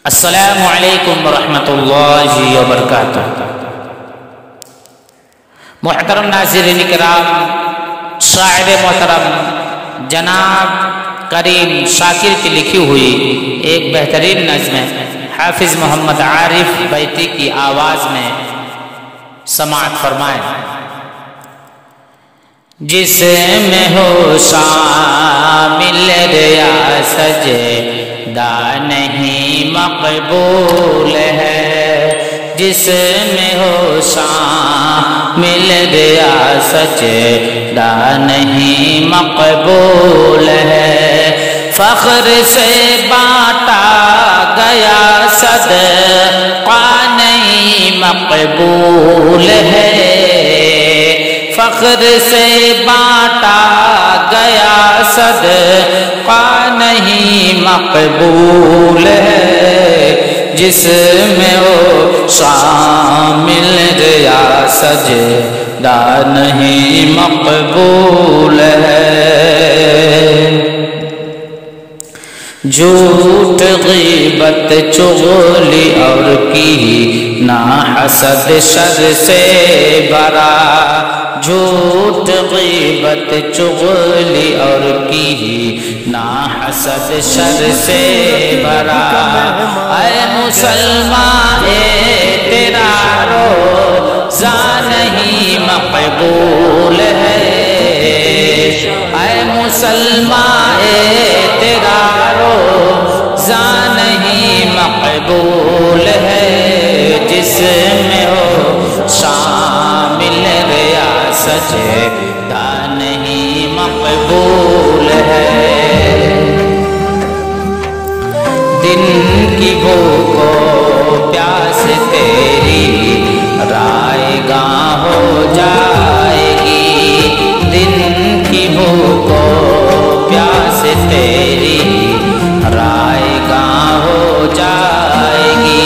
السلام علیکم ورحمۃ اللہ وبرکاتہ۔ محترم ناظرین کرام، شاعر محترم جناب کریم شاکر کی لکھی ہوئی ایک بہترین نظم حافظ محمد عارف بیتی کی آواز میں سماعت فرمائیں۔ جس میں ہو شامل ریا سجدہ نہیں مقبول ہے، جس میں ہو شامل ریا سجدہ نہیں مقبول ہے، فخر سے بانٹا گیا صدقہ نہیں مقبول ہے، فخر سے بانٹا گیا صدقہ نہیں مقبول ہے، جس میں وہ شامل ریا سجدہ نہیں مقبول ہے۔ جھوٹ غیبت چغلی اور کی نہ حسد شر سے برا، جھوٹ غیبت چغلی اور کی نہ حسد شر سے برا، اے مسلمان تیرا روزہ نہیں مقبول ہے، اے مسلمان تیرا روزہ نہیں مقبول ہے، جس میں ہو شامل ریا سجدہ نہیں مقبول ہے۔ دن کی بھوک و پیاس تیری رائے گاں ہو جائے گی، دن کی بھوک و پیاس تیری رائے گاں ہو جائے گی،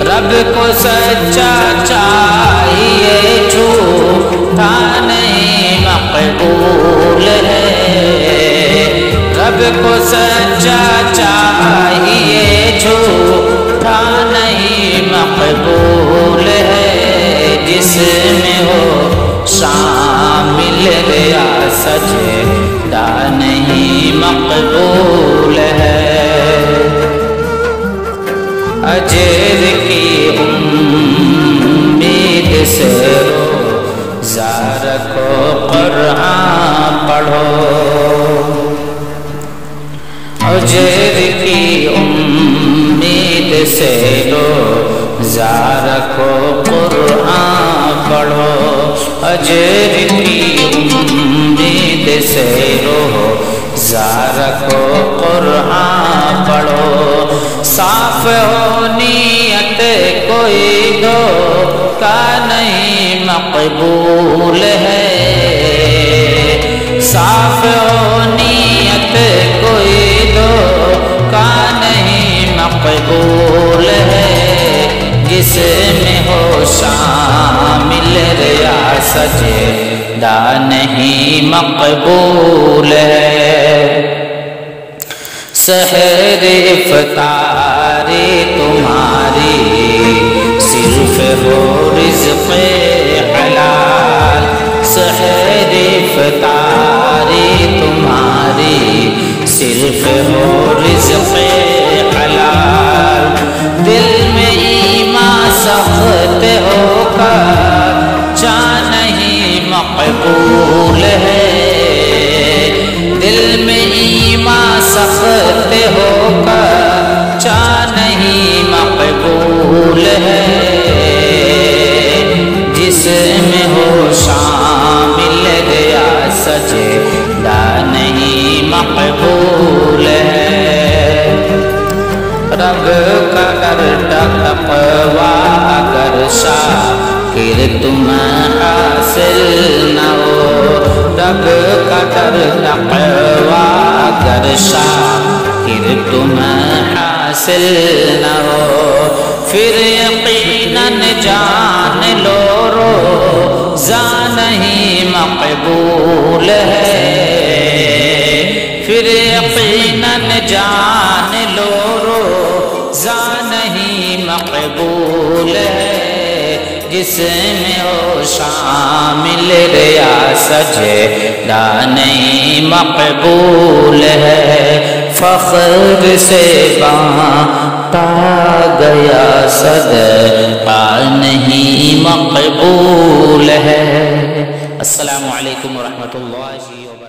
رب کو سچا چاہیے جھوٹا نہیں مقبول ہے، رب کو سچا چاہیے جھوٹا نہیں مقبول ہے، جس میں ہو شامل ریا سجدہ نہیں مقبول ہے۔ اجر کی امید سے روزہ رکھو، قرآن پڑھو، اجر کی امید سے روزہ رکھو، قرآن پڑھو، اجر کی امید سے روزہ رکھو، قرآن پڑھو، صاف ہو نیت کوئی دھوکہ نہیں مقبول ہے، صاف ہو نیت کوئی دھوکہ نہیں مقبول ہے، جس میں ہو شامل ریا سجدہ نہیں مقبول ہے۔ سحر افطاری تمہاری صرف ہو رزق حلال، سحر افطاری تمہاری صرف ہو رزق حلال، دل میں ایمان سخت ہو کر جان نہیں مقبول ہے، دل میں ایمان سخت ہو کر چاہ نہیں مقبول ہے، جس میں ہو شامل ریا سجدہ نہیں مقبول ہے، رب کا ڈر تقویٰ اگر شاکر تمہیں حاصل نہ ہو، رب کا ڈر تقویٰ اگر شاکر تمہیں حاصل نہ ہو، پھر یقیناً جان لو روزہ نہیں مقبول ہے، پھر یقیناً جان لو روزہ مقبول ہے، جس میں ہو شامل ریا سجدہ نہیں مقبول ہے، فخر سے بانٹا گیا صدقہ نہیں مقبول ہے۔ السلام علیکم ورحمۃ اللہ وبرکاتہ۔